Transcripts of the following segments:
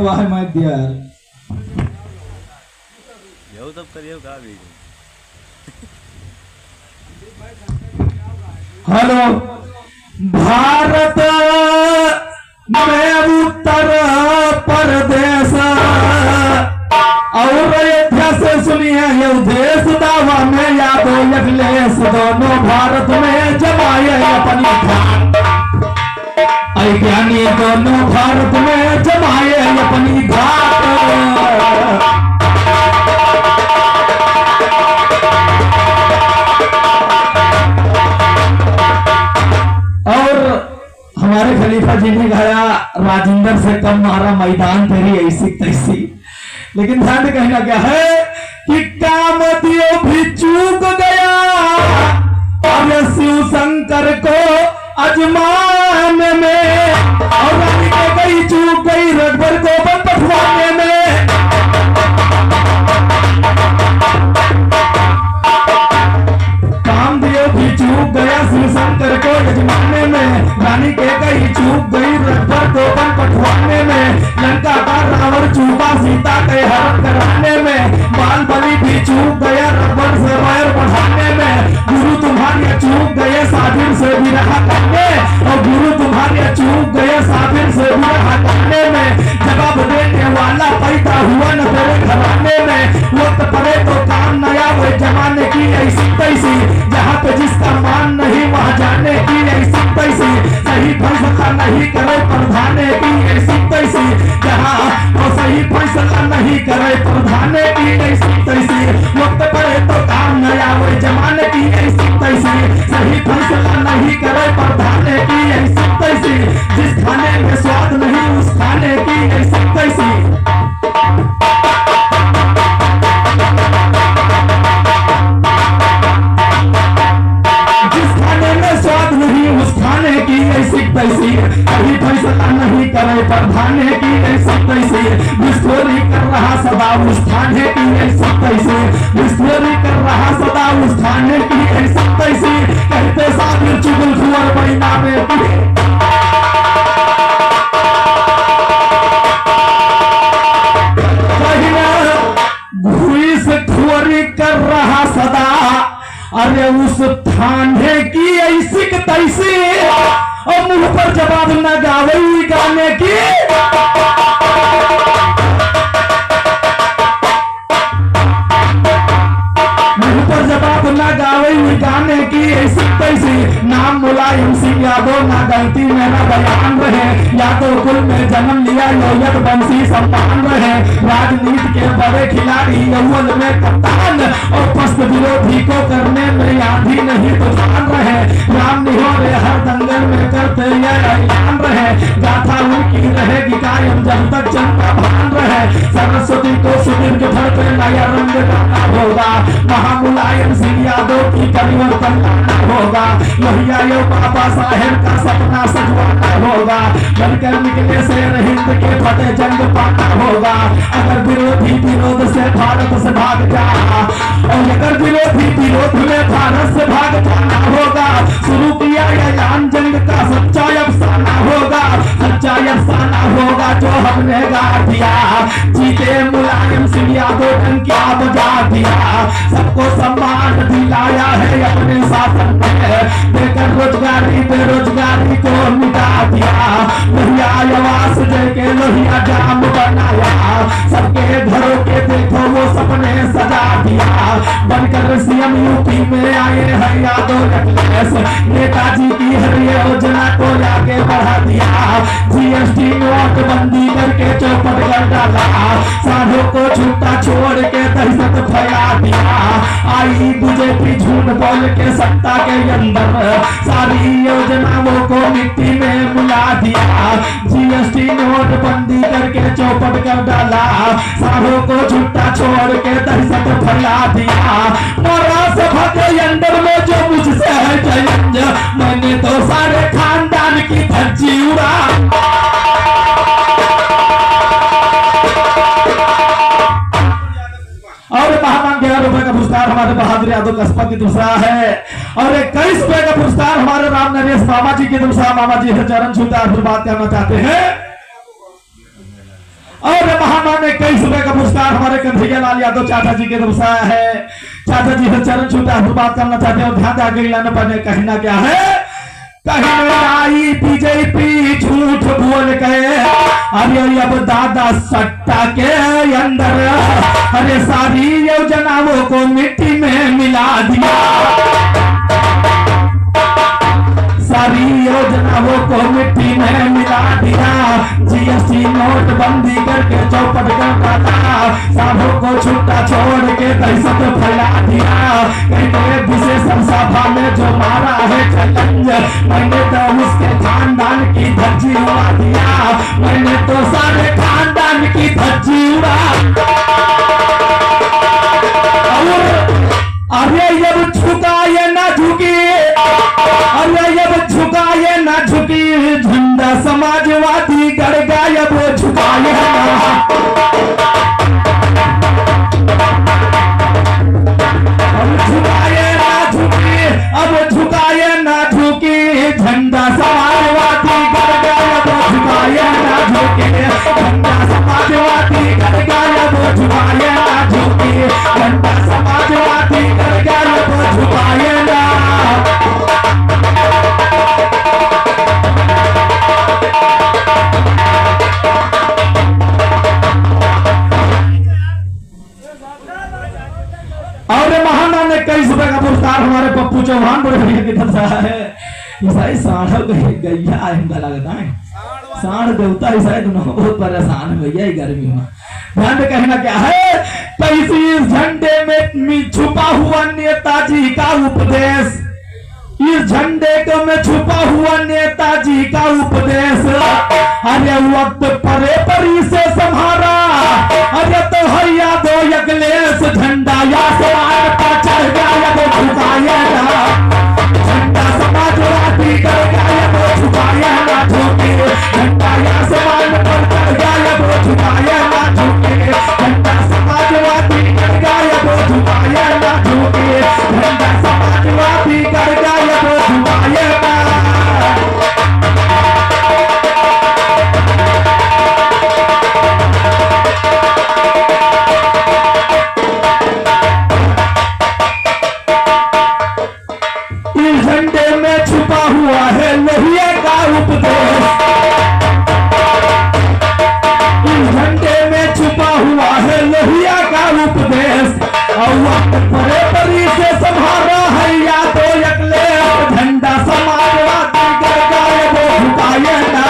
हुआ है मैं दिया यो तब करियो का भी। हेलो भारत में उत्तर प्रदेश और अयोध्या से सुनिए ये देश दावा में यादो अखिलेश दोनों भारत में जमाए अपनी घाट ज्ञानी दोनों भारत में जमाए अपनी घाट। और हमारे खलीफा जी ने कहा राजेंद्र से कम मारा मैदान तेरी ऐसी तैसी, लेकिन ध्यान कहना क्या है कि काम दियो भी चूक गया अब शिव शंकर को अजमाने में, और रानी के गई चूक गई रघुवर को पठवाने में। काम दियो भी चूक गया शिव शंकर को अजमाने में, रानी के गई चूक गई रघुवर को पठवाने में। लंका का रावण चूका सीता के हरण कराने में, बाल बलि भी चूक गया रघुवर से वैर बढ़ाने में। गुरु तुम्हारे चूक गए साबिर से भी रहा करने, और गुरु तुम्हारे चूक गए साबिर से भी रहा करने में। जवाब देने वाला पैदा हुआ न तेरे घराने में, वक्त पड़े तो काम नया वो जमाने की ऐसी तैसी, जहाँ पे जिसका मान नहीं वहाँ जाने की ऐसी तैसी। सही फैसला नहीं करे प्रधाने की ऐसी तैसी, जहाँ वो सही फैसला नहीं करे प्रधाने की ऐसी तैसी। वक्त पड़े तो काम नया वो जमाने की ऐसी तैसी, सही फैसला नहीं करे प्रधाने की ऐसी तैसी। जिस खाने में स्वाद नहीं उस खाने की ऐसी तैसी। तैसी सही फैसला नहीं करे प्रधाने की ऐसी तैसी। विस्फोरी कर रहा सदा उस थाने की ऐसी तैसी, विस्फोरी कर रहा सदा उस थाने की ऐसी तैसी। कहते साबिर चुगल खुअर महीना में घुई से खुअरी कर रहा सदा, अरे उस थाने की ऐसी तैसी। और मुंह पर जवाब न गावे गाने की, मुंह पर जवाब न गावे गाने की ऐसी तैसी। नाम मुलायम सिंह यादव ना गलती में न बयान रहे, यादव कुल में जन्म लिया योयत बंसी सम्मान रहे। राजनीति के बड़े खिलाड़ी अव्वल में कप्तान, और पस्त विरोधी को करने में आधी नहीं तूफान रहे। राम निहोरे हर दंगल में करते ऐलान रहे, गाथा उनकी रहेगी कायम जब तक जनता भान रहे। सरस्वती को सुदीर्घ भर पे नया रंग लाना होगा, महामुलायम सिंह यादव की परिवर्तन लाना होगा। लोहिया यो बाबा साहेब का सपना सजवाना होगा, बनकर निकले से हिंद के फतेह जंग पाना होगा। अगर विरोधी विरोध से भारत से भाग जा, और अगर विरोधी विरोध में भारत से भाग जाना होगा, शुरू किया ऐलान जंग का सच्चा अफसाना होगा। सच्चा अफसाना होगा जो हमने गा दिया, जीते मुलायम सिंह यादव डंकिया बजा दिया। सबको सम्मान दिलाया है अपने शासन में, देकर रोजगारी बेरोजगारी को मिटा दिया। लोहिया आवास देके लोहिया जाम बनाया, सबके घरों के देखो वो सपने सजा दिया। बनकर सीएम यूपी में आए हैं यादव अखिलेश, नेताजी की हर योजना को आगे बढ़ा दिया। जीएसटी नोटबंदी करके चौपट कर डाला, साधु को छूटा छोड़ के दहशत फैला दिया। आई बीजेपी झूठ बोल के सत्ता के अंदर, सारी योजनाओं को मिट्टी में मिला दिया। जीएसटी नोटबंदी करके चौपट कर डाला, साधु को छूटा छोड़ के दहशत फैला दिया। मोरा सभा के अंदर में जो मुझसे है चैलेंज, मैंने तो सारे खानदान की धज्जी उड़ा। और महामान 11 रुपए का पुरस्कार हमारे बहादुर यादव कस्बा की दूसरा है, और 21 रुपए का पुरस्कार हमारे राम नरेश मामा जी की दूसरा। मामा जी चरण छूता आशीर्वाद करना चाहते हैं। और महामा ने कई रुपए का पुरस्कार हमारे कन्हैया लाल यादव चाचा जी के तरफ से आया है। चाचा जी से चरण छूटा बात करना चाहते हैं और ध्यान आगे लाने पर कहना क्या है। कहने आई बीजेपी झूठ बोल गए, अरे अब दादा सट्टा के अंदर अरे सारी योजनाओं को मिट्टी में मिला दिया, सारी योजनाओं को मिट्टी में मिला दिया। जीएसटी नोटबंदी करके चौपट कर काटा, साधु को छुट्टा छोड़ के दहशत फैला दिया। कहते विशेष सभा में जो मारा है चैलेंज, मैंने तो उसके खानदान की धज्जी उड़ा दिया, मैंने तो सारे खानदान की धज्जी उड़ा। अरे जब झुकाए ना झुकी, अरे जब झुकाए ना झुकी, झंडा समाजवादी गड़ गया वो झुकाए ना। अब झुकाए ना झुकी, अब झुकाए ना झुकी, झंडा समाजवादी गड़ गया वो झुकाए ना झुकी, झंडा समाजवादी गड़ गया वो झुकाए ना झुकी, झंडा समाजवादी गड़ गया वो झुकाए ना। और महाना ने कई रुपए का पुरस्कार हमारे पप्पू चौहान बड़े भैया की तरफ से आया है। ईसाई साढ़ गैया आएगा लगता है, साढ़ देवता ईसाई दोनों बहुत परेशान है भैया गर्मी में। ध्यान में कहना क्या है। पैसी झंडे में छुपा हुआ नेताजी का उपदेश, इस झंडे को में छुपा हुआ नेताजी का उपदेश, अरे वक्त परे परी से संभारा, अरे तो हैया दो अखिलेश, झंडा या समान पर चढ़ गया वो झुकाया ना, झंडा समाजवादी कर गया वो झुकाया ना झुके, झंडा या समान पर चढ़ गया वो झुकाया ना झुके, झंडा समाजवादी कर गया वो झुकाया ना झुके, झंडा समाजवादी कर गया वो झुकाया ना। इस झंडे में छुपा हुआ है लोहिया का उपदेश, इस झंडे में छुपा हुआ है लोहिया का उपदेश, और वक्त परे परी से संभाला है या तो अगले, झंडा समाजवादी कर गया वो झुकाया ना,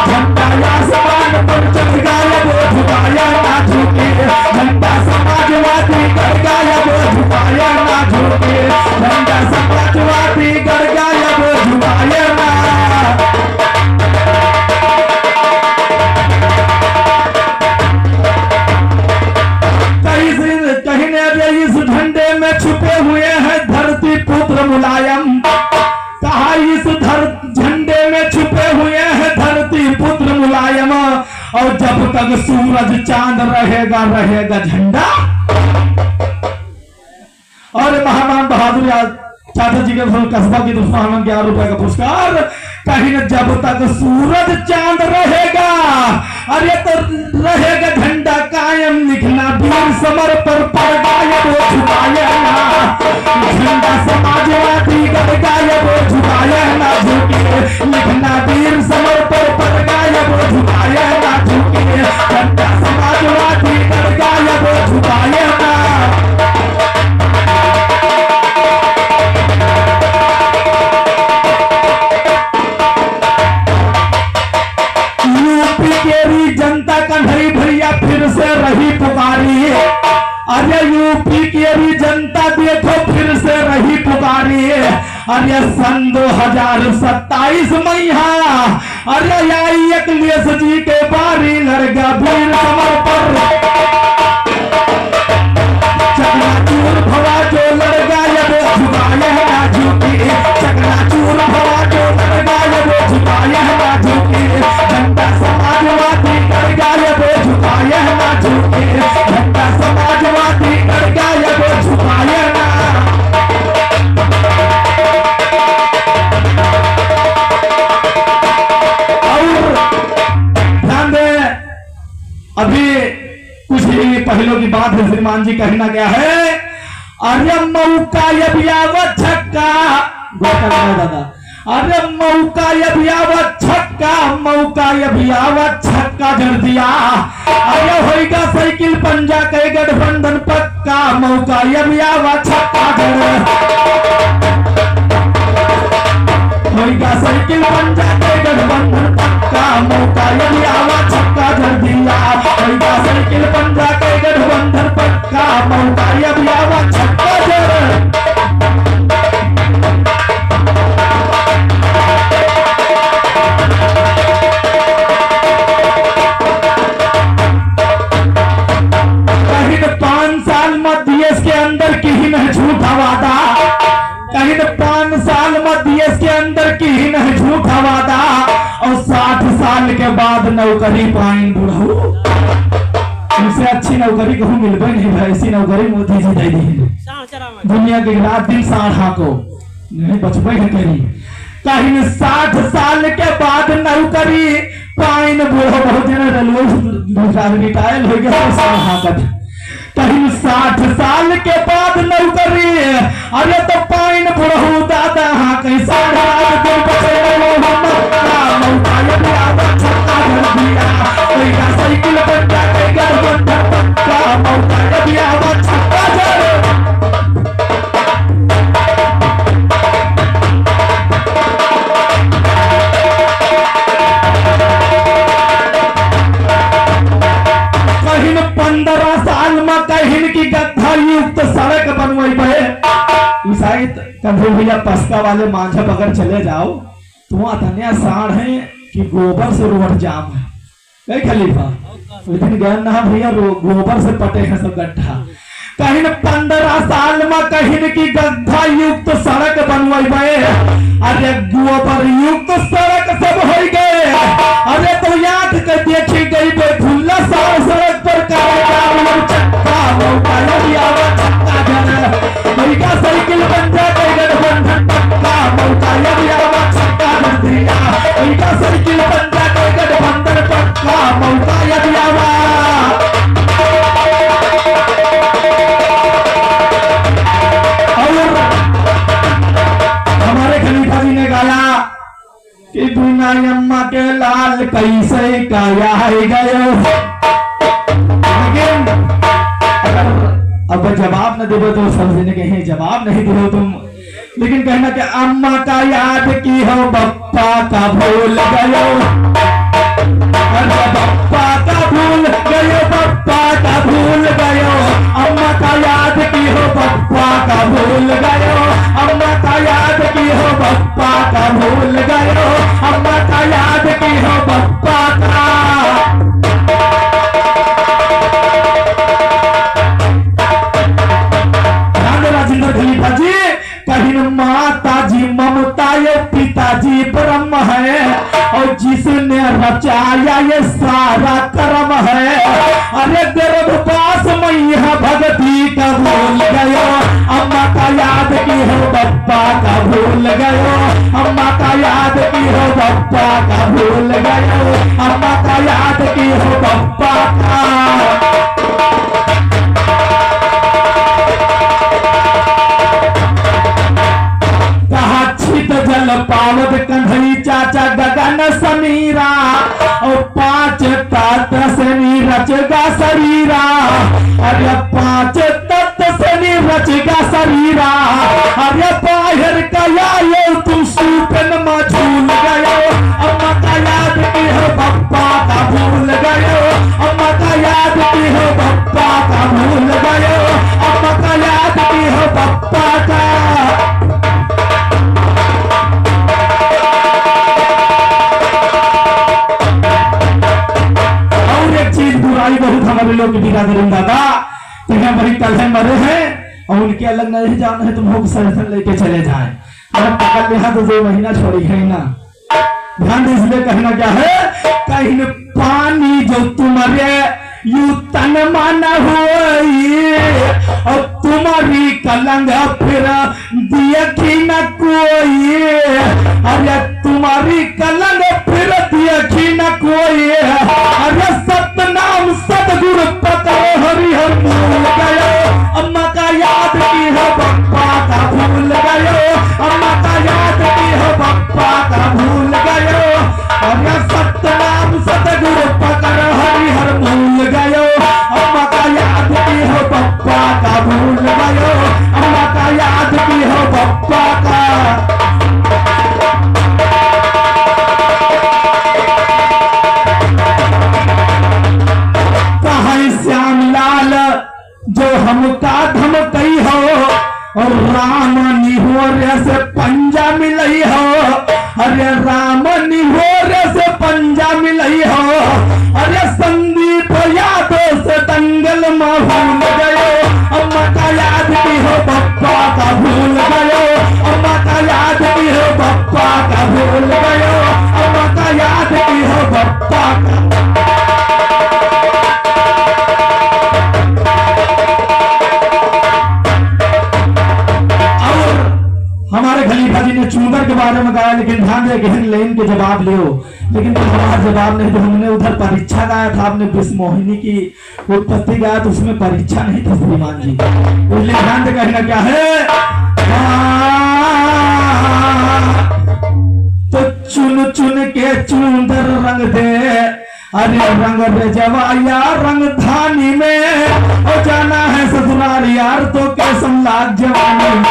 झंडा या समान पर चढ़ गया वो झुकाया ना झुके, झंडा समाजवादी कर गया वो झुकाया ना झुके, झंडा समाजवादी कर गया वो झुकाया ना। कहीं इस झंडे में छुपे हुए हैं धरती पुत्र मुलायम, कहा इस झंडे में छुपे हुए हैं धरती पुत्र मुलायम, और जब तक सूरज चांद रहेगा रहेगा झंडा। और महामान बहादुर चाचा जी के कस्बा की तरफ 11 रुपए का पुरस्कार। कहीं जब तक सूरज चांद रहेगा, अरे तो रहेगा झंडा कायम, लिखना वीर समर पर पड़ गया वो झुकाया ना, झंडा समाजवादी कर गया वो झुकाया ना झुके, लिखना वीर समर पर पड़ गया वो झुकाया ना झुके, झंडा समाजवादी कर गया वो झुकाया ना। जनता कन्हई भैया फिर से रही पुकारी, अरे यूपी की भी जनता देखो फिर से रही पुकारी, अरे सन 2027 मैया, अरे आई अखिलेश जी के बारी लड़गा वीर समर पर, चकनाचूर भवा जो लड़गा ये वो झुकाया ना झुकी, चकनाचूर भवा जो लड़गा ये वो झुकाया ना झुकी, झंडा समाजवादी कर गया वो झुकाया ना झुकी, झंडा समाजवादी कर गया वो झुकाया ना। और ध्यान दे अभी कुछ ही पहलों की बात है, श्रीमान जी कहना क्या है, अरे मौका अभी आवत छक्का, दादा अरे मौका अभी आवत छक्का, मौका अभी आवत छक्का जड़ दिया, अरे होएगा साइकिल पंजा के गठबंधन पक्का, मौका अभी आवत छक्का जड़, होएगा साइकिल पंजा के गठबंधन पक्का, मौका अभी आवत छक्का जड़ दिया, होएगा साइकिल पंजा के गठबंधन पक्का, मौका अभी आवत छक्का जड़। झूठा वादा, कहीं 5 साल में देश के अंदर की ही नहीं झूठा वादा, और 60 साल के बाद नौकरी पाइन बुढ़ऊ, इनसे अच्छी नौकरी कहूँ मिलबे नहीं भाई, ऐसी नौकरी मोदी जी दे दी दुनिया के रात दिन साढ़ा को नहीं बचबे है करी, कहीं 60 साल के बाद नौकरी पाइन बुढ़ऊ, बहुत दिन रेलवे रिटायर हो गया साढ़ा, कहीं 60 साल के बाद नौकरी, अरे तो पाइन बुढ़ऊ दादा, हाँ कहीं साढ़ा साइकिल बंदा के गठबंधन पक्का, मौका अभी आवत छक्का जड़। कहीं 15 साल में कहीं की गड्ढा युक्त सड़क बनवाई पे, शायद कभी भैया पस्का वाले मांझा अगर चले जाओ तो वहां धनिया साढ़ है कि गोबर से रोड जाम है, कई खलीफा दिन गए ना भैया, गोबर से पटे हैं सब गड्ढा, कहीं 15 साल में कहीं की गड्ढा युक्त सड़क बनवाई पे, अरे गोबर युक्त सड़क सब हो गए, अरे तो याद कर देखी गई बेफुल्ला सड़क पर चक्का, मौका अभी आवत छक्का जड़, होएगा साइकिल पंजा के गठबंधन पक्का, मौका अभी आवत छक्का जड़ दिया, होएगा साइकिल पंजा के गठबंधन पक्का, मौका अभी आवत। और हमारे खलीफा जी ने गाया कि बिना अम्मा के लाल कैसे काया है गयो, लेकिन अब जवाब न देवो तो समझने के हैं, जवाब नहीं दिलो तुम, लेकिन कहना कि अम्मा का याद की हो बप्पा का भूल गयो, बप्पा का भूल गयो, बप्पा का भूल गयो, अम्मा का याद की हो बप्पा का भूल गयो, अम्मा का याद की हो बप्पा का भूल गयो, अम्मा का याद की हो बप्पा का। राजेंद्र खलीफा जी, कहीं माता जी ममता ये पिताजी ब्रह्म है, और जिसने रचाया ये सारा कर्म है, अरे गर्भवास मैया भक्ति का भूल गयो, अम्मा का याद की हो बप्पा का भूल गयो, अम्मा का याद की हो बप्पा का भूल गयो, अम्मा का याद की हो बप्पा का। जल पावत कन्हई चाचा गगन समीरा, और 5 तत्व से रचगा शरीरा, अरे 5 तत्व से रचगा शरीरा, अरे बाहर का आयो तुम सूपन में झूल गयो, अम्मा का याद की हो बप्पा का भूल गयो, अम्मा का याद की हो बप्पा का भूल गयो, अम्मा का याद की हो बप्पा का। बहुत हमारे लोग बिरादरी दादा तुम्हें बड़ी कल मरे हैं, और उनके अलग नहीं जाना है, तुम लोग सरसन लेके चले जाए, अगर पकड़ लिया तो 2 महीना छोड़ी है ना, ध्यान दे, इसलिए कहना क्या है, कहीं पानी जो तुम्हारे यू तन मन हुई, और तुम्हारी कलंग फिर देखी न कोई, अरे तुम्हारी कलंग फिर देखी न कोई, अरे सतनाम राम निहोर से पंजा मिलई हो, अरे राम निहोर से पंजा मिलई हो, अरे संदीप यादव से दंगल में भूल गए, अम्मा का याद भी हो पप्पा का भूल गए, अम्मा का याद भी हो पप्पा का भूल गए, अम्मा का याद भी हो पप्पा का। हमारे खलीफा जी ने चूंदर के बारे में गाया, लेकिन ध्यान दे गहन लाइन के जवाब लियो, लेकिन तो हमारा जवाब नहीं। तो हमने उधर परीक्षा गाया था, आपने विषमोहिनी की उत्पत्ति गाया, तो उसमें परीक्षा नहीं था श्रीमान जी, इसलिए ध्यान दे कहना क्या है। तो चुन चुन के चूंदर रंग दे, अरे रंग रजवाया रंग धानी में, और जाना है ससुराल यार तो कैसम लाग जवानी में।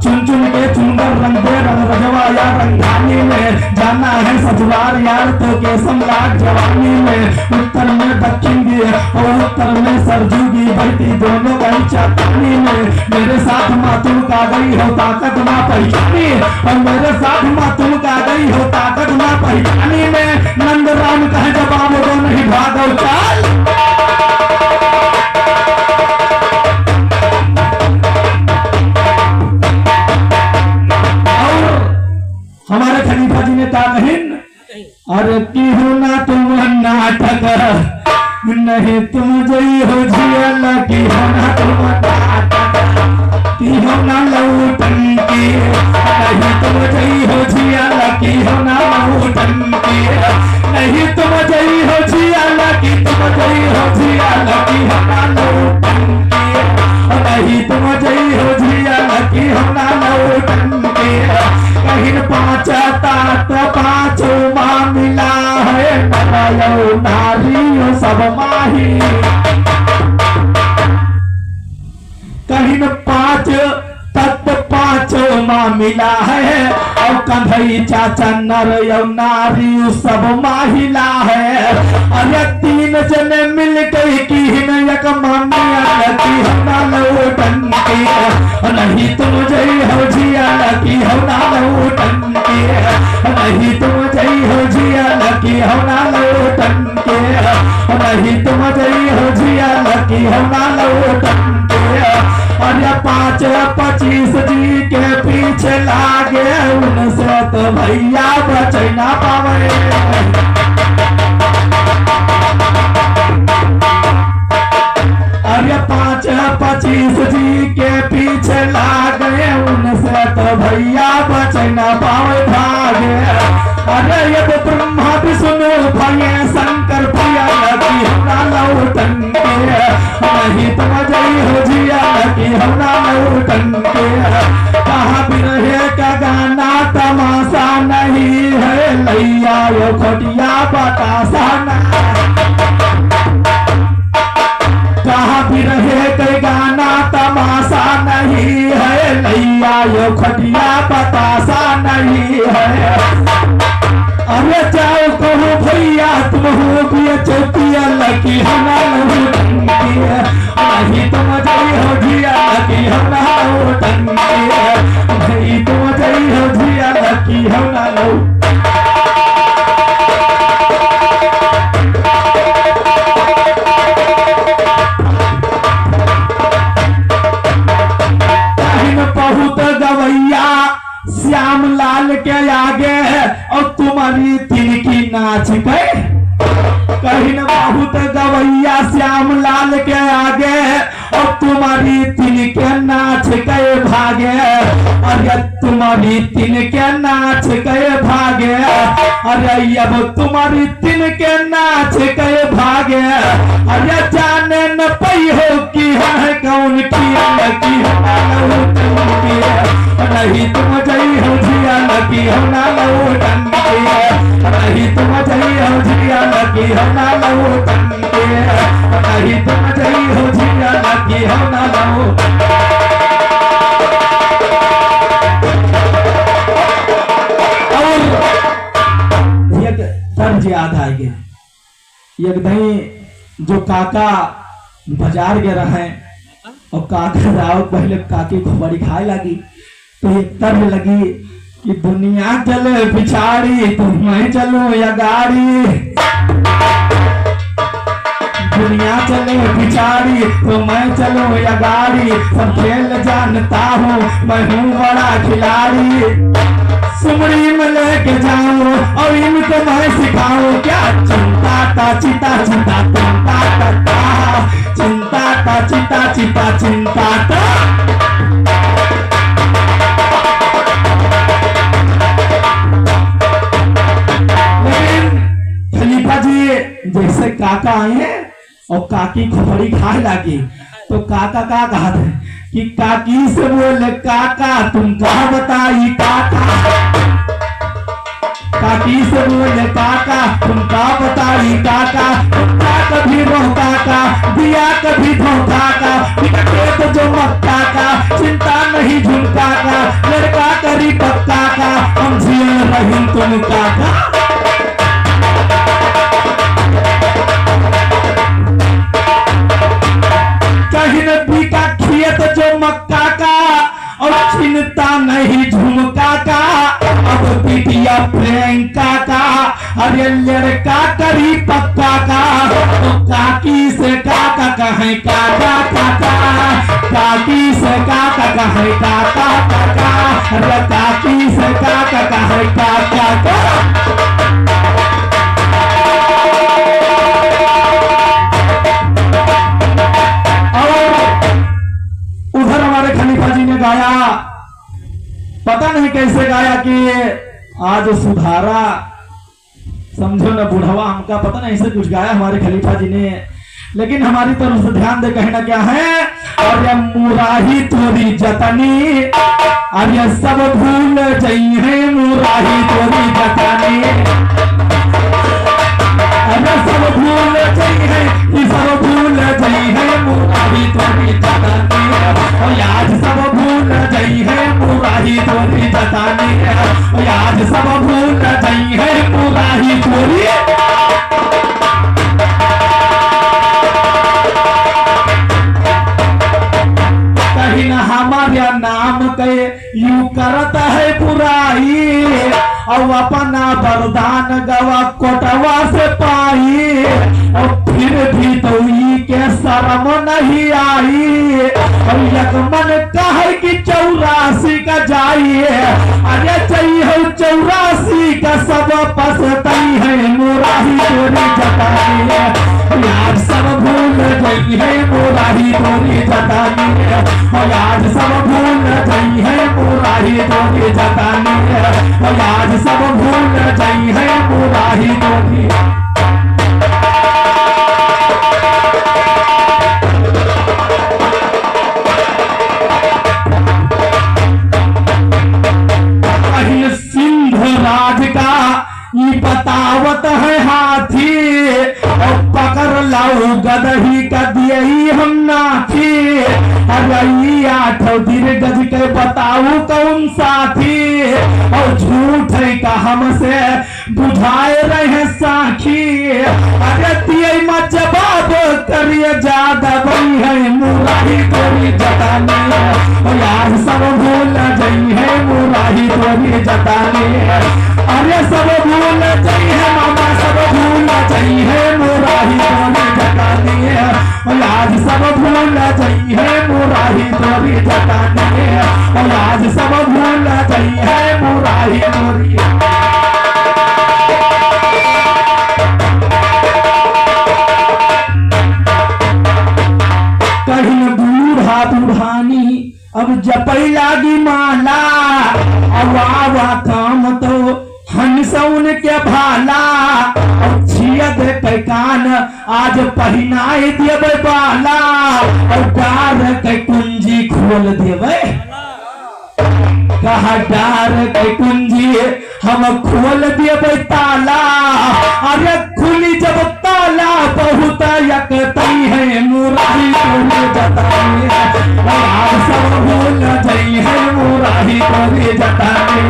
चुन चुन के चूंदर रंग दे, रंग रजवाया रंग धानी में, जाना है ससुराल यार तो कैसम लाग जवानी में। उत्तर में दक्षिण की और उत्तर में सरजू की बहती दोनों गई चापानी में, मेरे साथ माँ तुम का गई हो ताकत ना पहचानी, और मेरे साथ माँ तुम का गई हो ताकत ना पहचानी में। नंद राम कहे जवाब दो नहीं भागो चाल, हमारे खलीफा जी ने कहा नहीं, अरे की हो ना तुम नाटक, नहीं तुम जई हो झियल, की हो ना तुम नाटक, की हो ना लौटंकी, नहीं तुम जई हो झियल, की हो ना लौटंकी, नहीं तुम जई हो झियल, की तुम जई हो झियल, की हो ना लौटंकी, नहीं तुम जई हो झियल, की हो ना लौटंकी। कहीं पांच तात पांचो माँ मिला है, नरयो नारियो सब माही, कहीं पांच तत्व पांचो माँ मिला है, और कंधई चाचा नरयो नारियो सब महिला है। अरे तीन जने मिल गई की एक मामिया की होना लौटंकी, नहीं तुम जई हो झिया की होना लौटंकी, नहीं तुम जई हो झिया की होना लौटंकी, नहीं तुम जई हो झिया की होना लौटंकी। अरे 5-25 जी के पीछे लागे, उनसे तो भैया बचे ना पावे। अरे 5-25 जी के पीछे लागे, उनसे तो भैया बचे ना पावे भागे। अरे ये तो ब्रह्मा विष्णु भैया शंकर भैया की होना लौटंके, नहीं तुम जई हो झिया की होना लौटंके। कहाँ भी रहे का गाना तमाशा नहीं है, लैया यो खटिया बतासा ना, कहाँ भी रहे कोई गाना तमाशा नहीं है, लैया यो खटिया बतासा नहीं है। अरे जाओ कहो भैया तुम हो भी चौकिया लकी हना लौटंकी, नहीं तुम जई हो झिया लकी हना लौटंकी, नहीं तुम जई हो झिया लकी हना लौटंकी। बहुत गवैया श्याम लाल के आगे, और तुम्हारी तिनकी नाच गए। कहीं बहुत गवैया श्याम लाल के आगे, और तुम्हारी तिनके नाच गए भागे। अरे तुम्हारी तिनके नाच गए भागे, अरे अब तुम्हारी तिनके नाच गए भागे। अरे जाने न पई हो कि है कौन की नहीं तुम जई हो झिया लगी होना लौटंके, नहीं तुम जई हो झिया लगी होना लौटंके, नहीं तुम जई हो झिया लगी होना लौटंके। और एक तर्ज याद आएगी, एक नहीं जो काका बाजार गए रहे और काका राव पहले काकी खोपड़ी खाए लगी तो ये तर्ज लगी कि दुनिया चले पिछाड़ी तो मैं चलूं या गाड़ी, दुनिया चले पिछाड़ी तो मैं चलूं या गाड़ी, सब खेल जानता हूँ मैं हूँ बड़ा खिलाड़ी, सुमड़ी में लेके जाऊं और इनको मैं सिखाऊं क्या चिंता ता चिता चिंता चिंता ता चिंता ता चिता चिता चिंता ता। लेकिन खलीफा जी जैसे काका आए और काकी खोपड़ी खाए लगी तो काका का कहा था कि काकी से बोले काका तुम कहा बताई काका, काकी से बोले काका तुम का बताई काका, कुत्ता कभी रोता का दिया कभी धोखा का, बिकटे तो जो मक्का का चिंता नहीं झुमका का, लड़का करी पक्का का हम झील रही तुम काका। कहीं नबी का खेत जो मक्का का और चिंता नहीं झुमका का, अब बिटिया प्रियंका का अरे लड़का करी पक्का का, तो काकी से काका कहे काका काका, काकी से काका कहे काका काका, अरे काकी से काका कहे काका काका। उधर हमारे खलीफा जी ने गाया, पता नहीं कैसे गाया कि आज सुधारा समझो ना बुढ़वा, हमका पता नहीं ऐसे कुछ गाया हमारे खलीफा जी ने, लेकिन हमारी तरफ से ध्यान दे कहना क्या है, और ये मुराही तोरी जतनी, और ये सब भूल जाई है मुराही तोरी जतनी, अरे सब भूल जाई है कि सब भूल जाई है मुराही तोरी जतनी, और आज सब भूल जाई है मुराही तोरी जतनी, और आज सब भूल जाई है मुराही तोरी। कहीं न हमारे नाम के यू करता है बुराई, और अपना वरदान गवा कोटवा से पाई, और फिर भी तो ई के शर्म नहीं आई, और यकमन कहे कि 84 का जाइए, अरे चाहिए 84 का सब पसतई है मुराही तोरी जतानी है, यार सब भूल गई है मुराही तोरी जतानी है, और आज सब भूल गई है मुराही तोरी जतानी है, और आज सब भूल गई है मुराही तोरी। सिंध राज का ये बतावत है हाथी, और पकड़ लाऊ गदही का दिए हम नाथी, अरे 8 गज के बताऊ कौन साथी, और झूठ है का हमसे बुझाए रहे साखी, अरे दिए मत जवाब करिए ज्यादा बई है मुराही तोरी जतानी, और यार सब भूल गई है मुराही तोरी जतानी, अरे सब भूल गई है मामा सब भूल गई है मुराही तोरी जतानी, और आज सब भूल गई है मुराही तोरी जतानी, और आज सब भूल गई है मुराही तोरी। कहीं बूढ़ा बूढ़ानी अब जपई लागी माला, अब आवा काम तो हंसौन के भाला, और छिया दे के कान आज पहनाए देवे बाला, और डार के कुंजी खोल देवे, कहा डार के कुंजी हम खोल देवे ताला, अरे खुली जब ताला बहुत यकतई है मुराही तोरी जतानी, आज सब भूल गई है मुराही तोरी जतानी,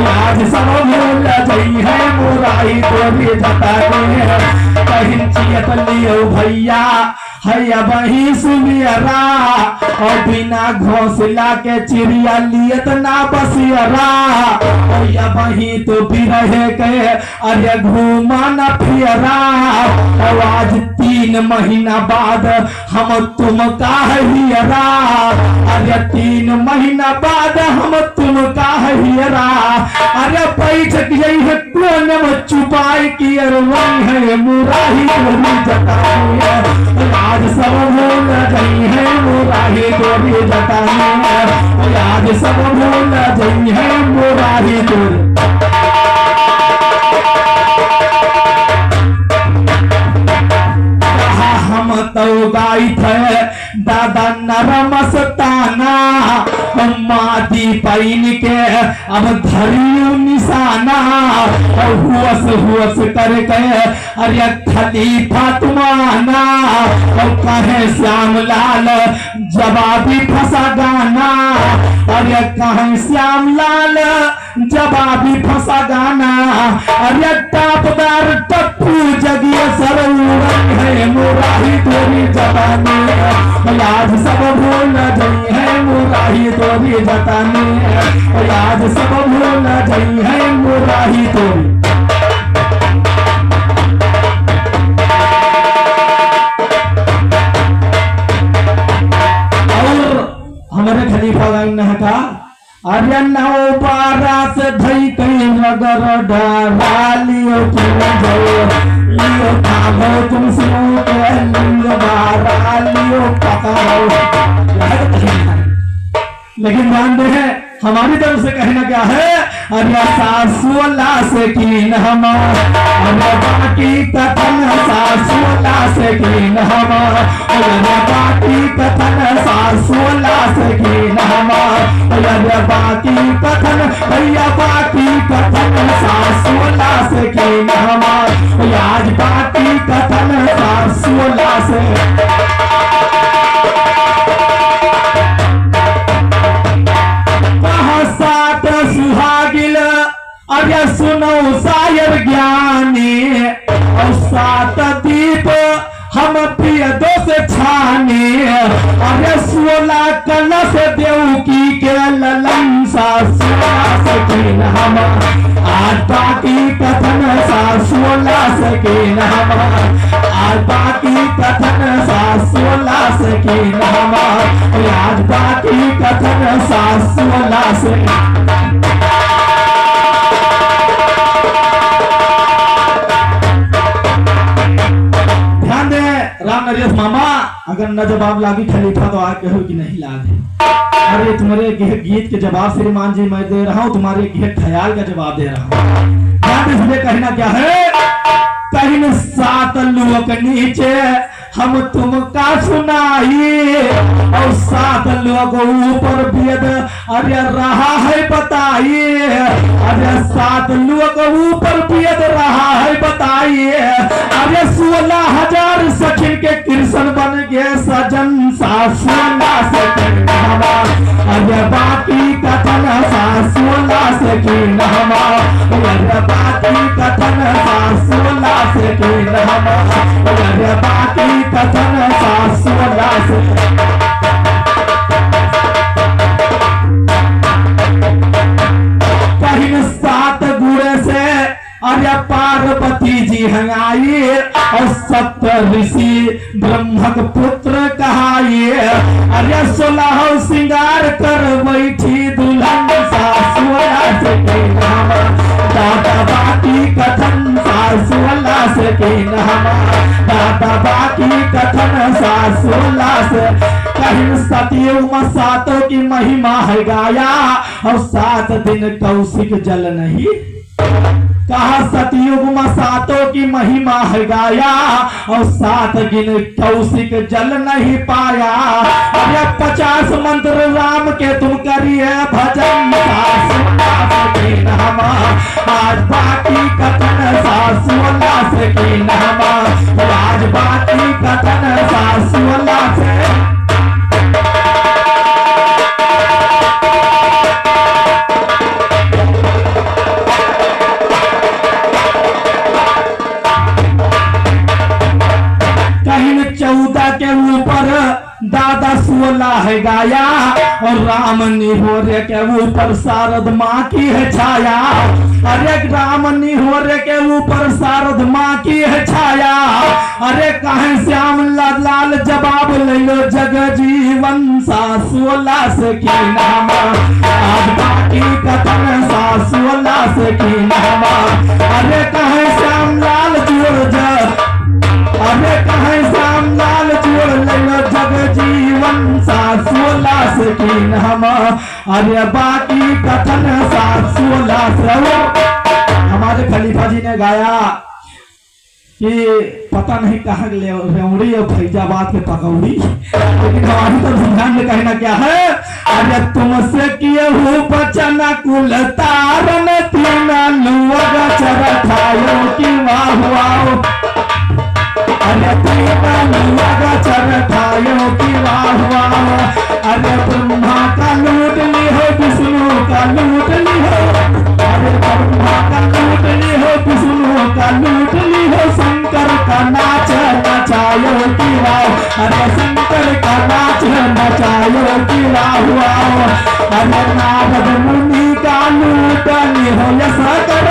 आज सब भूल गई है मुराही तोरी जतानी, कहीं चियत लियो भैया है वही सुनियरा और बिना घोंसला के चिड़िया लियत ना बसियरा या वही तो भी रहे के अरे घूमा न फियरा और आज 3 महीना बाद हम तुम का हियरा अरे 3 महीना बाद हम तुम का हियरा अरे बैठ गई है कोने में छुपाई की अरवाई है मुराही गोरी जटानी है आज सब भूल गई है मुराही गोरी जटानी है आज सब भूल गई है मुराही गोरी हम तो गाई थे दादा नरमस्ताना मादी पैन के अब धरियो निशाना और हुअस करके अरे खलीफा तुम्हाना और कहे श्याम लाल जवाबी फंसा गाना अरे कहे श्याम लाल जवाबी फंसा गाना अरे टापदार टप्पू जगिए सरऊरंग है मुराही तोरी जवानी आज सब भूल गई है मुराही तोरी जतानी आज सब भूल गई है मुराही तोरी और हमारे खलीफा ने कहा अरे 9 12 से धई कई नगर डाला लियो तुम लियो खाओ तुम सुनो के लिंग बारा लियो पकाओ लेकिन ध्यान दे हमारी तरफ से कहना क्या है अरे सासुला से कीन हम अरे बाकी कथन सासुला से कीन हम अरे बाकी कथन सासुला से कीन हम अरे बाकी कथन भैया बाकी कथन सासुला से कीन हम आज बाकी कथन सासुला से सुहागिल अरे सुनो शायर ज्ञानी और 7 दीप हम प्रिय दोष छाने अरे 16 कलश देवकी के ललन सा 16 सकीन हम आज बाकी कथन सा 16 सकीन हम आज बाकी कथन सा 16 सकीन हम आज बाकी कथन सा 16 से राम नरेश मामा अगर न जवाब लागी खलीफा तो आग कहो कि नहीं लागे अरे तुम्हारे गीत के जवाब श्रीमान जी मैं दे रहा हूँ तुम्हारे ख्याल का जवाब दे रहा हूँ इसलिए कहना क्या है कहीं 7 लोग नीचे हम तुमका सुनाइए और 7 लोग ऊपर वेद अरे रहा है बताइए अरे 7 लोग ऊपर वेद रहा है बताइए अरे 16,000 सखिन के कृष्ण बन गए सजन सा 16 सखिन अरे बाकी कथन सा 16 सखिन अरे बाकी कथन सा 16 सखिन अरे बाकी कथन सा 16 से कहीं 7 गुड़े से अरे पार्वती जी हैं आई और 7 ऋषि ब्रह्मक पुत्र कहाइए अरे 16 श्रृंगार कर बैठी दुल्हन सा 16 से दादा बाकी कथन सा 16 से दादा बाकी कथन सा 16 से कहीं सतयुग में 7 की महिमा है गाया और 7 दिन कौशिक जल नहीं कहा सतयुग में 7 की महिमा है गाया और 7 दिन कौशिक जल नहीं पाया अरे 50 मंत्र राम के तुम करिए भजन आज बाकी कथन सा 16 से आज बाकी कथन सा 16 से 16 है गाया और राम निहोरे के ऊपर शारद माँ की है छाया। अरे राम निहोरे के ऊपर शारद माँ की है छाया। अरे कहे श्याम लाल जवाब ले लो जगजीवन सा 16 से की नाम आज बाकी कथन सा 16 से की नाम। अरे कहे श्याम लाल जोड़ जा अरे कहे श्याम लाल जोड़ ले लो जगजीवन सा 16 से की नाम। अरे बाकी कथन सा 16 से। हमारे खलीफा जी ने गाया कि पता नहीं कहाँ रेवड़ी और फैजाबाद के पकौड़ी, लेकिन हमारी तो ध्यान में कहना क्या है। अरे तुमसे किए हो बचन कुल तारन तीन लुआ चरठायो की वाह वाह। अरे तीन लुआ चरठायो की वाह वाह। अरे ब्रह्मा का लूट ली हो विष्णु का लूट ली हो। अरे ब्रह्मा का लूट ली हो विष्णु का लूट ली हो। शंकर का नाच नचायो की वाह। अरे शंकर का नाच नचायो की वाह वाह। अरे नारद मुनि का लूट ली हो यश कर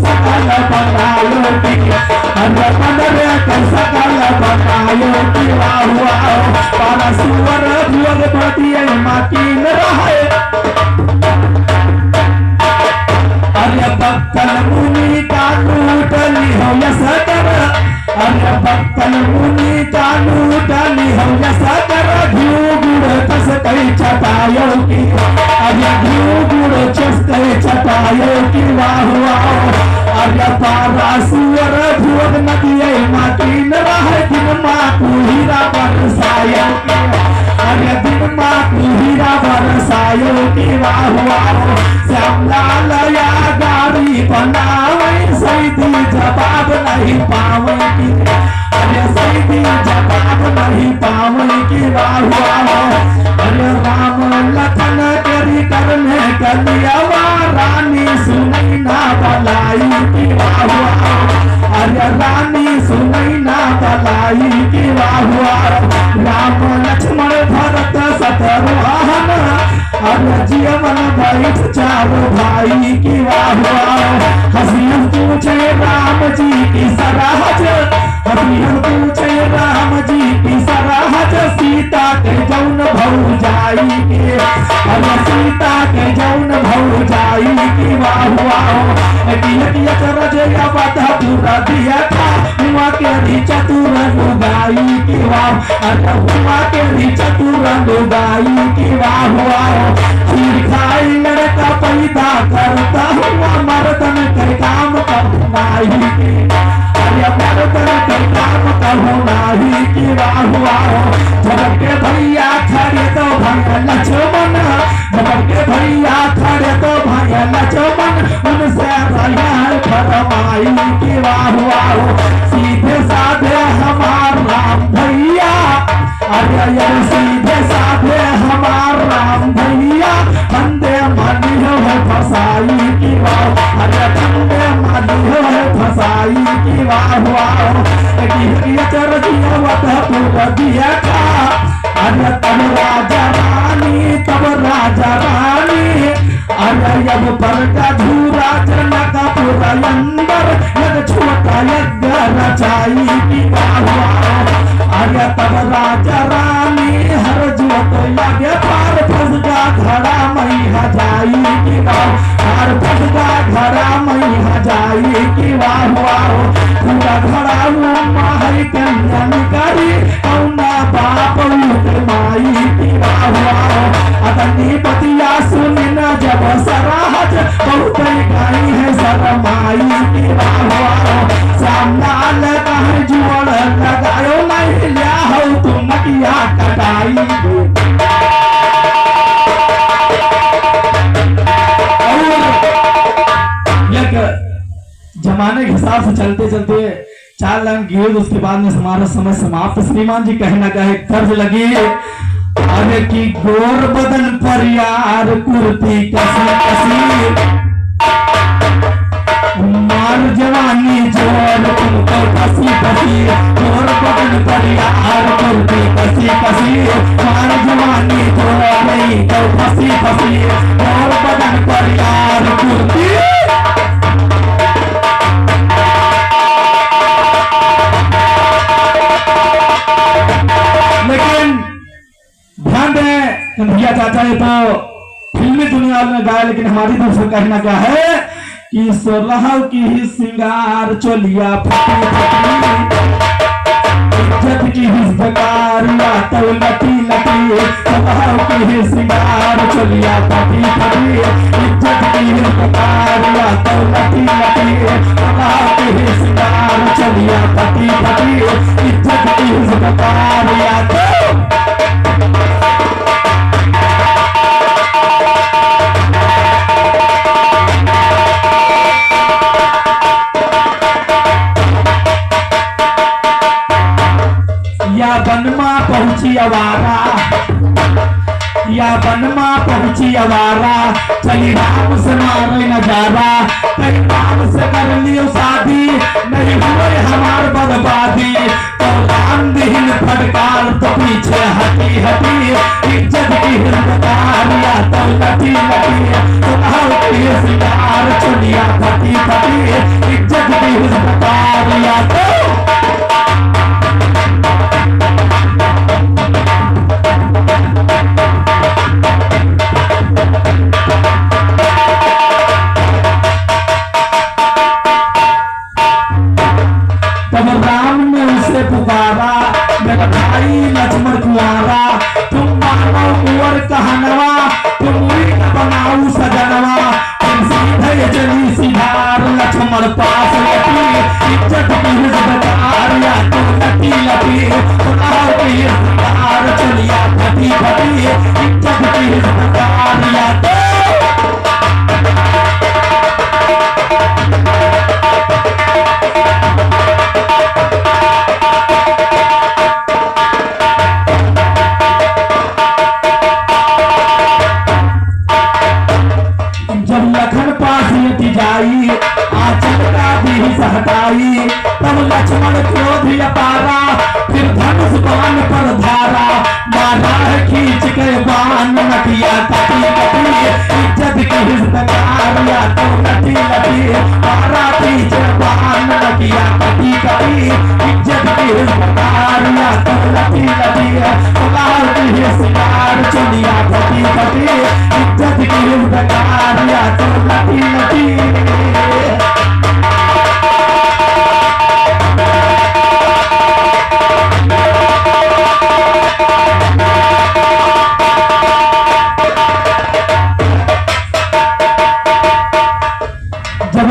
सकल बनायो की। अरे बदरे सकल बनायो की वाह वाह। परसुवर भुवन बढ़िए माकीन रहे। अरे भक्तन मुनि का लूट ली हो यश कर। अरे भक्तन मुनि का लूट ली हो यश कर। घ्यू गुड़ कस कई छटायो की। अरे घ्यू गुड़ चस कई छटायो की वाह वाह। अरे परसुवर भुवन नदिए माकीन रहे। दिन माँ हीरा बरसायो की। अरे दिन माँ हीरा बरसायो की वाह वाह। श्याम लाल या गाड़ी बनावे सैदी जवाब नहीं पावे की। अरे सैदी जवाब नहीं पावे की वाह वाह। अरे राम लखन तेरी करने कलिया रानी सुनई ना बलाई की वाह वाह। अरे रानी सुनई ना बलाई की वाह वाह। राम लक्ष्मण भरत शत्रुघ्न अरे जीवन बैठ चारो भाई की वाह वाह। हसीन पूछे राम जी की सराहज। हसीन पूछे राम जी की सराहज। सीता के जौन भौजाई के। अरे सीता के जौन भौजाई की वाह वाह। दिया चरज अवध पूरा दिया था हुआ के चतुर लुगाई की वाह। अरे हुआ के चतुर लुगाई की वाह वाह। खीर खाई लड़का पैदा करता हुआ मर्दन के काम करनाही की। अरे मर्दन के काम करनाही की वाह वाह। झपट के भैया खड़े तो भैया लक्ष्मण। झपट के भैया खड़े तो भैया लक्ष्मण। उनसे फरमाई की वाह वाह। सीधे साधे हमार राम भैया। अरे सीधे साधे हमार राम भैया। बंदे मानी है फसाई की वाह। अरे बंदे मानी है फसाई की वाह वाह। दिया था अरे तब राजा रानी तब राजा रानी। अरे यब पर का धूरा जनक पूरा अंदर यद छोटा यज्ञ रचाई की वाह वाह। अरे तब राजा रानी हर जोत यज्ञ पार फसगा घड़ा मई हजाई की वाह। पार फसगा घड़ा मई हजाई की वाह वाह। पूरा घड़ा माही कन्या निकारी कौना बाप माई की वाह वाह। अतनी पतिया सुनी न जब सराहज बहुत गाई है शरमाई की वाह वाह। श्याम लाल कहीं जोड़ लगायो नहीं लिया हो तुम मटिया कटाई। जमाने के हिसाब से चलते चलते 4 लाइन गिरे उसके बाद में हमारा समय समाप्त। श्रीमान जी कहना क्या है कर्ज लगी। अरे की गोर बदन पर यार कुर्ती कसी कसी मार जवानी जोर यार तुमको कसी कसी और बदन पर यार कुर्ती कसी कसी मार जवानी तो नहीं तो फसी फसी और बदन पर यार कुर्ती। लेकिन ध्यान दें कन्हैया चाचा ये तो फिल्मी दुनिया में गाया, लेकिन हमारी तरफ से कहना क्या है कि सोलह की ही सिंगार चोलिया फटी फटी इज्जत की हिस बेकार तो लटी लटी सोलह की ही सिंगार चोलिया फटी फटी इज्जत की हिस बेकार तो लटी लटी सोलह की ही सिंगार चोलिया फटी फटी इज्जत की हिस बेकार तो बनमा पहुंची अवारा या बनमा पहुंची अवारा चली राम से मारे नजारा कई राम से कर लियो शादी नहीं हुए हमार बर्बादी तो राम दीन फटकार तो पीछे हटी हटी इज्जत की हिंदकार या तो लटी लटी तो की सिंगार चुनिया फटी फटी इज्जत की हिंदकार या तो पुकारा मेरा भाई लक्ष्मण कुआरा तुम मानो कुंवर कहनवा तुम बनाऊ सजनवा तुम सीधे चली सिधार लक्ष्मण पास लटी इज्जत की हिजदार या तुम लटी लटी चलिया फटी फटी इज्जत की हिजदार या तो हटाई तब लक्ष्मण क्रोध अपारा फिर धनुष बाण पर धारा मारा है खींच के बाण नटिया कटी कटी इज्जत की हिस्सेदार या तो लटी लटी मारा पीछे बाण नटिया कटी कटी इज्जत की हिस्सेदार या तो लटी लटी लाल की हिस्सेदार चुनिया फटी फटी इज्जत की हिस्सेदार या तो लटी लटी। जब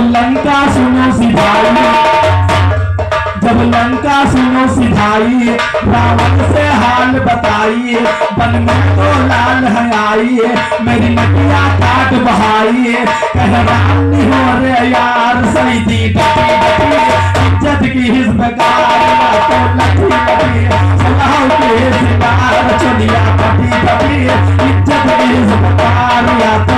लंका सुनो सिधाई रावण से हाल बताई बन में तो लाल है आई मेरी नटिया काट बहाई कह राम नहीं हो रे यार सही दी डटी डटी इज्जत की हिस्सेदार तो लटी लटी सलाह की हिस्सेदार चलिया फटी फटी इज्जत की हिस्सेदार या तो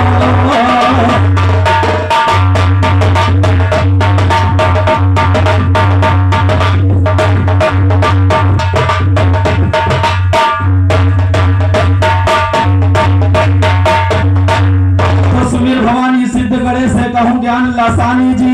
कहूं ज्ञान लासानी जी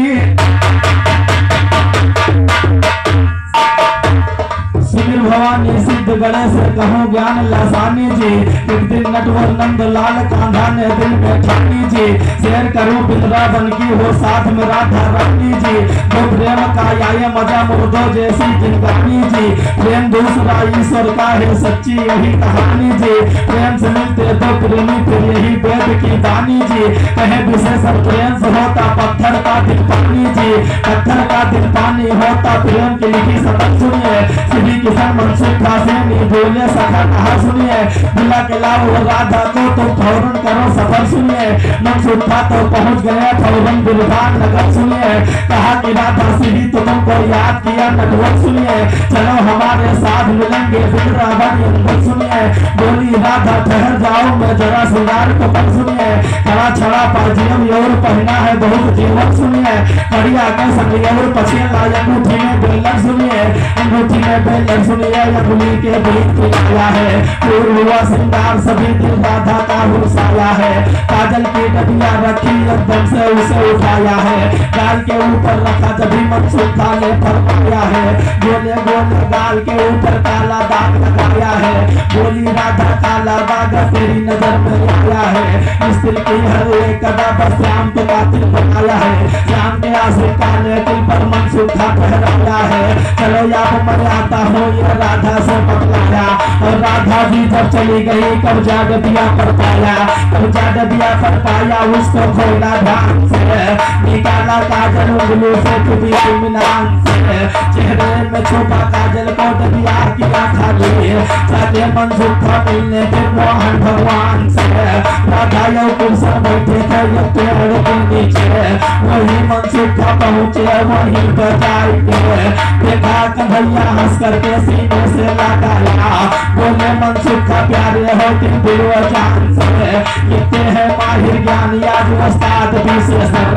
सुनील भवानी सिद्ध गणेश कहूं ज्ञान लासानी जी एक दिन नटवर नंद लाल कांधा ने दिल में ठानी जी शेर करूं बिंद्रा बन की हो साथ में राधा रानी जी तो प्रेम का आए मजा मुर्दो जैसी जिंदगानी जी प्रेम दूसरा ईश्वर का है सच्ची यही कहानी जी प्रेम से मिलते तो प्रेमी फिर यही वेद की दानी जी कहे विशेष प्रेम से होता पत्थर का दिल पानी जी पत्थर का दिल पानी होता प्रेम की लिखी सबक सुनिए श्री किसान मनसुख फासेनी बोले सखा कहा सुनिए दिला के लाओ राधा को तो फौरन करो सफर सुनिए मनसुख था तो पहुंच गए फौरन बिरबान नगर सुनिए सुनिए, कहा कि राधा सीधी तो तुमको याद किया नटवर सुनिए, चलो हमारे साथ मिलेंगे वृंदावन अंगद सुनिए, बोली राधा ठहर जाओ मैं जरा श्रृंगार को पर सुनिए, खड़ा छड़ा पाजियम योर पहना है बहुत जीवन सुनिए, कड़िया के संग योर पछिया लाई अंगूठी में बेलक सुनिए, अंगूठी में बेलक सुनिए, अंगुली के बीच खिलाया है, पूर्व हुआ श्रृंगार सभी दिल राधा का हुसाया है, काजल की डबिया रखी एकदम से उसे उठाया है, गाल के ऊपर रखा जभी मनसूखा ने फरमाया है, गोले गोले गाल के ऊपर काला दाग लगाया है, बोली राधा काला दाग तेरी नजर में आया है, स्त्री की हर एक कदा पर श्याम को कातिल बनाया है, श्याम के आंसू काले दिल पर मनसूखा ठहराया है, चलो याद मैं आता हूँ ये राधा से बतलाया, और राधा जी जब चली गई कब्जा डबिया पर पाया, कब्जा डबिया पर पाया उसको खोला ध्यान से, निकाला काजल उंगली से खुदी मिलान से, चेहरे में छुपा काजल को डबिया किया खाली, चले मनसूखा मिलने फिर मोहन भगवान से, राधा यो कुर्सा बैठे थे ये पेड़ के नीचे, वही मनसूखा पहुँचे वही बजाई के, देखा कन्हैया हंस करके सीने से लगाया, बोले मनसूखा प्यारे हो तुम दिल व जान से, कितने हैं माहिर ज्ञानी आज उस्ताद विशेषर,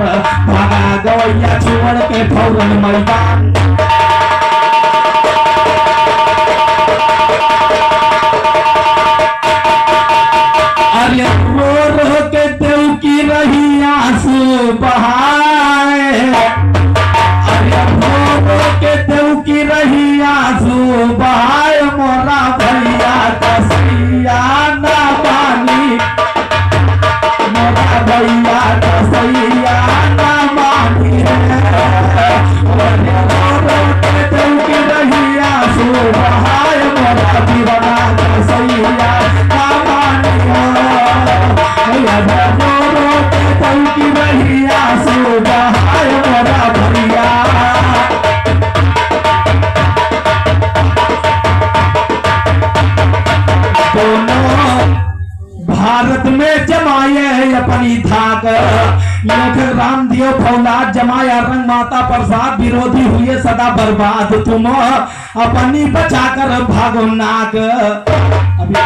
भागा गवैया छोड़ के फौरन मैदान। अरे रो रो के देव की रही आंसू बहाए, अरे रो रो के देव की रही आंसू बहाए, मोरा भैया कसैया ना बानी, मोरा भैया कसैया ना बानी है, अरे रो रो के देव की रही आंसू बहाए, मोरा दीवाना कसैया ना बानी है, रो रो के देव की रही आंसू बहाए, मोरा भैया। भारत में जमाए अपनी धाक, लेखक रामदेव फौलाद जमाया रंग माता प्रसाद, विरोधी हुए सदा बर्बाद, तुम अपनी बचाकर भागो नाक। अभी